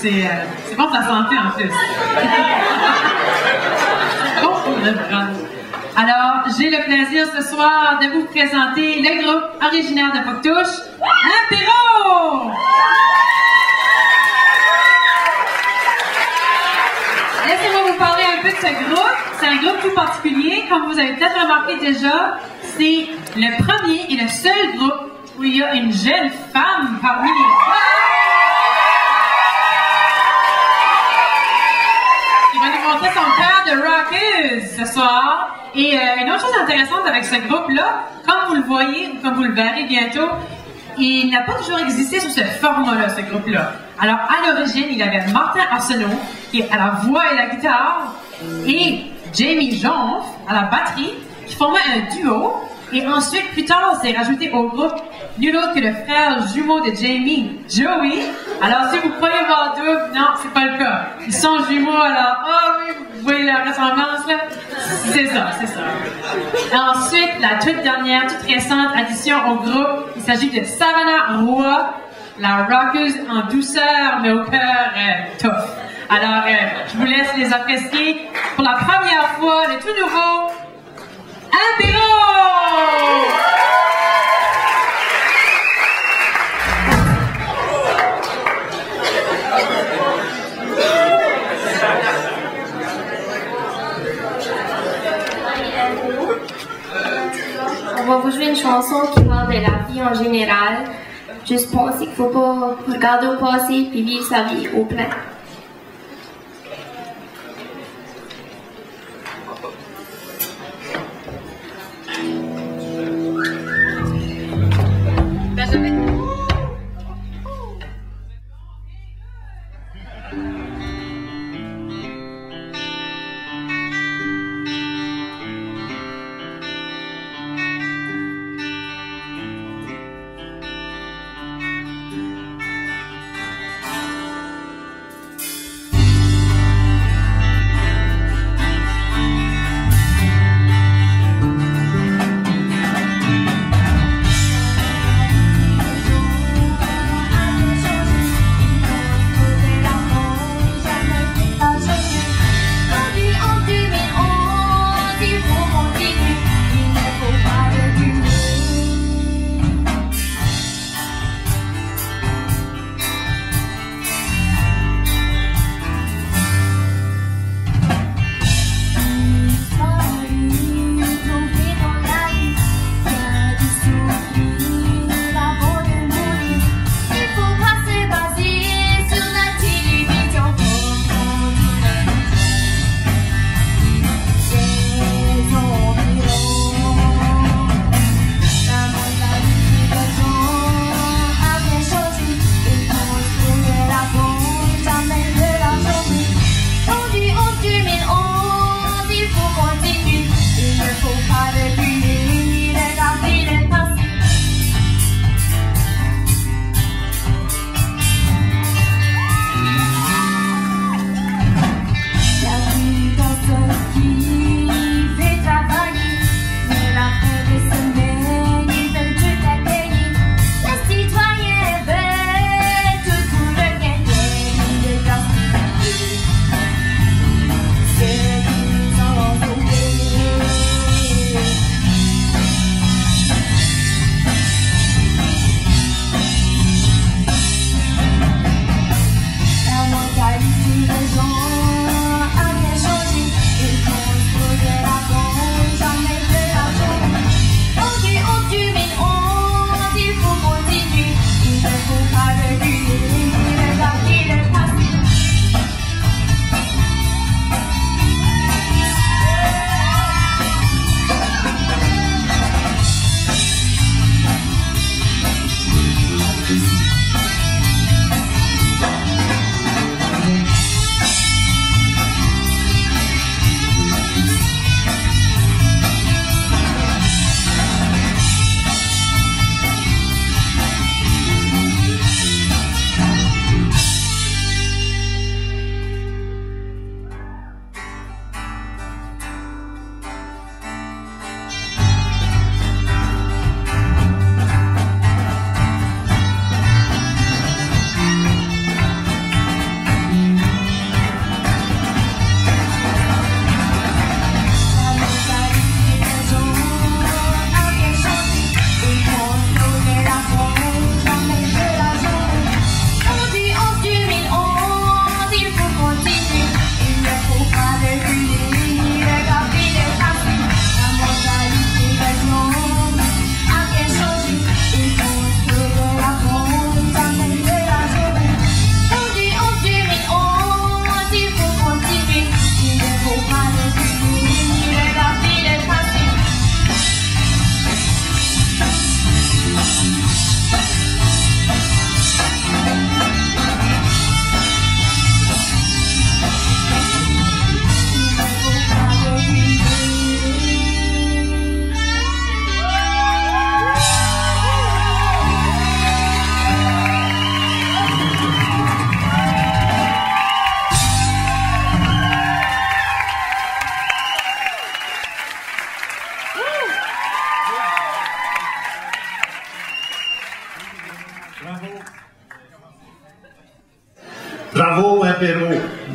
C'est bon pour la santé en plus. Bon pour le bras. Alors, j'ai le plaisir ce soir de vous présenter le groupe originaire de Poctouche, Apéro! Laissez-moi vous parler un peu de ce groupe. C'est un groupe tout particulier. Comme vous avez peut-être remarqué déjà, c'est le premier et le seul groupe où il y a une jeune femme parmi les qui va nous montrer son cœur de rockeuse ce soir. Et une autre chose intéressante avec ce groupe-là, comme vous le voyez, comme vous le verrez bientôt, il n'a pas toujours existé sous ce format-là, ce groupe-là. Alors, à l'origine, il avait Martin Arsenault, qui est à la voix et la guitare, et Jamie Jonf, à la batterie, qui formaient un duo. Et ensuite, plus tard, c'est rajouté au groupe nul autre que le frère jumeau de Jamie, Joey. Alors, si vous croyez voir double, non, c'est pas le cas. Ils sont jumeaux, alors, oh oui, vous voyez la ressemblance, là? C'est ça, c'est ça. Ensuite, la toute dernière, toute récente addition au groupe, il s'agit de Savannah Roy, la rockeuse en douceur, mais au cœur tough. Alors, je vous laisse les apprécier pour la première fois, le tout nouveau Apéro! On va vous jouer une chanson qui parle de la vie en général. Juste penser qu'il ne faut pas regarder au passé puis vivre sa vie au plein.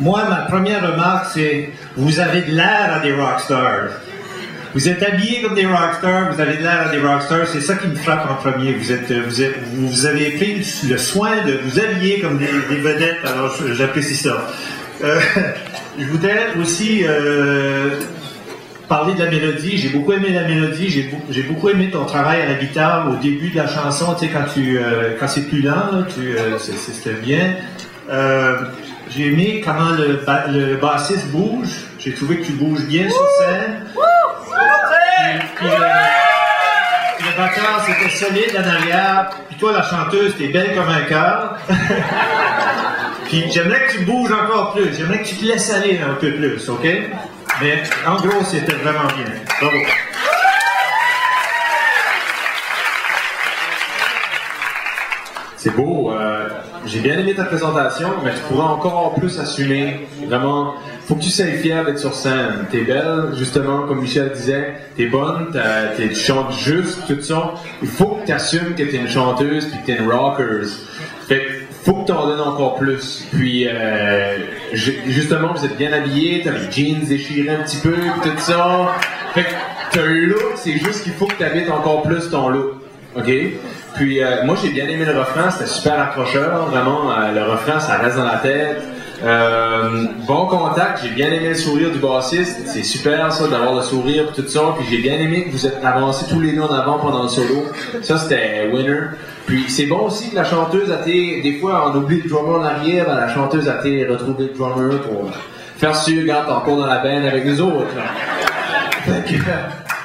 moi, ma première remarque, c'est vous avez de l'air à des rockstars. Vous êtes habillés comme des rockstars, vous avez de l'air à des rockstars, c'est ça qui me frappe en premier. Vous avez pris le soin de vous habiller comme des vedettes, alors j'apprécie ça. Je voudrais aussi parler de la mélodie. J'ai beaucoup aimé la mélodie, j'ai beaucoup aimé ton travail à la guitare au début de la chanson, tu sais, quand c'est plus lent, c'était bien. J'ai aimé comment le bassiste bouge. J'ai trouvé que tu bouges bien sur scène. Puis le batteur, c'était solide en arrière. Puis toi, la chanteuse, t'es belle comme un cœur. Puis j'aimerais que tu bouges encore plus. J'aimerais que tu te laisses aller un peu plus, OK? Mais en gros, c'était vraiment bien. Bravo. C'est beau. J'ai bien aimé ta présentation, mais tu pourrais encore plus assumer. Vraiment, faut que tu sois fier d'être sur scène. T'es belle, justement, comme Michel disait. T'es bonne, tu chantes juste, tout ça. Il faut que tu assumes que t'es une chanteuse puis que t'es une rocker. Fait que faut que tu en donnes encore plus. Puis, justement, vous êtes bien habillés, t'as les jeans déchirés un petit peu, puis tout ça. Fait que t'as un look, c'est juste qu'il faut que tu habites encore plus ton look. OK? Puis, moi, j'ai bien aimé le refrain, c'était super accrocheur, vraiment. Le refrain, ça reste dans la tête. Bon contact, j'ai bien aimé le sourire du bassiste. C'est super, ça, d'avoir le sourire, puis tout ça. Puis, j'ai bien aimé que vous êtes avancés tous les deux en avant pendant le solo. Ça, c'était winner. Puis c'est bon aussi que la chanteuse a été, des fois on oublie le drummer en arrière, ben, la chanteuse a été retrouver le drummer pour faire sûr, regarde, t'es encore dans la band avec nous autres.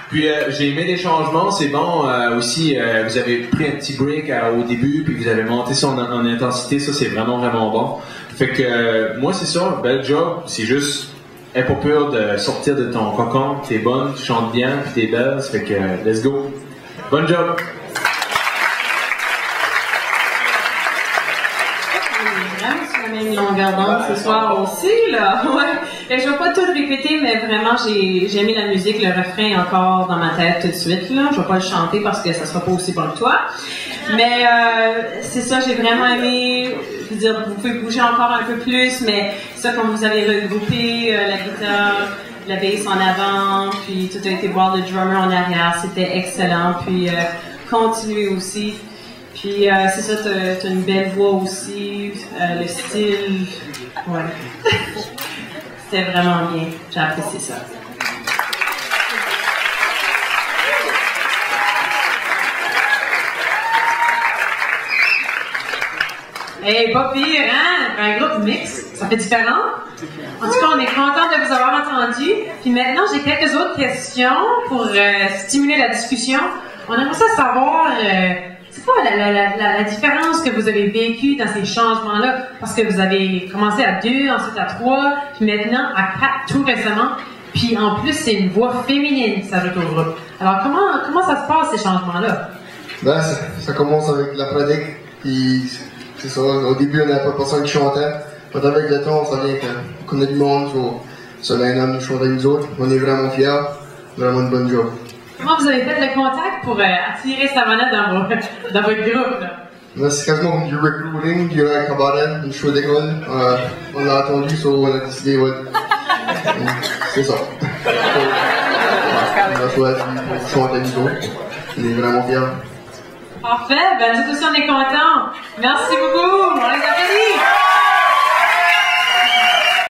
Puis j'ai aimé les changements, c'est bon aussi, vous avez pris un petit break au début, puis vous avez monté ça en intensité, ça c'est vraiment bon. Fait que moi c'est ça, bel job, c'est juste, aie pas peur de sortir de ton cocon, t'es bonne, tu chantes bien, puis t'es belle, ça fait que let's go. Bon job! Même longueur d'onde ce soir aussi, là. Ouais. Et je vais pas tout répéter, mais vraiment, j'ai aimé la musique, le refrain est encore dans ma tête tout de suite, là. Je vais pas le chanter parce que ça sera pas aussi bon que toi. Mais, c'est ça, j'ai vraiment aimé, je veux dire, vous pouvez bouger encore un peu plus, mais ça, comme vous avez regroupé la guitare, la bass en avant, puis tout a été voir le drummer en arrière, c'était excellent. Puis, continuez aussi. Puis c'est ça, t'as une belle voix aussi, le style, ouais. C'était vraiment bien, j'ai apprécié ça. Hey, pas pire, hein? Un groupe mix, ça fait différent. En tout cas, on est content de vous avoir entendu. Puis maintenant, j'ai quelques autres questions pour stimuler la discussion. On aimerait ça savoir... c'est quoi la différence que vous avez vécue dans ces changements-là? Parce que vous avez commencé à 2, ensuite à 3, puis maintenant à 4 tout récemment. Puis en plus, c'est une voix féminine qui s'ajoute au groupe. Alors comment ça se passe ces changements-là? Ben, ça commence avec la pratique. Puis c'est ça, au début on n'avait pas personne qui chantait. Mais avec le temps, ça vient qu'on connaît du monde, sur l'un nous chanter nous autres. On est vraiment fiers, vraiment une bonne job. Comment vous avez fait le contact pour attirer Savannah dans votre groupe, là? C'est quasiment comme du recruiting, du cabaret, une show d'école. On l'a attendu, on a décidé, ouais. C'est ça. On a choisi pour chanter nous autres. On est vraiment fiers. Parfait, ben nous aussi on est contents. Merci beaucoup, on les applaudit.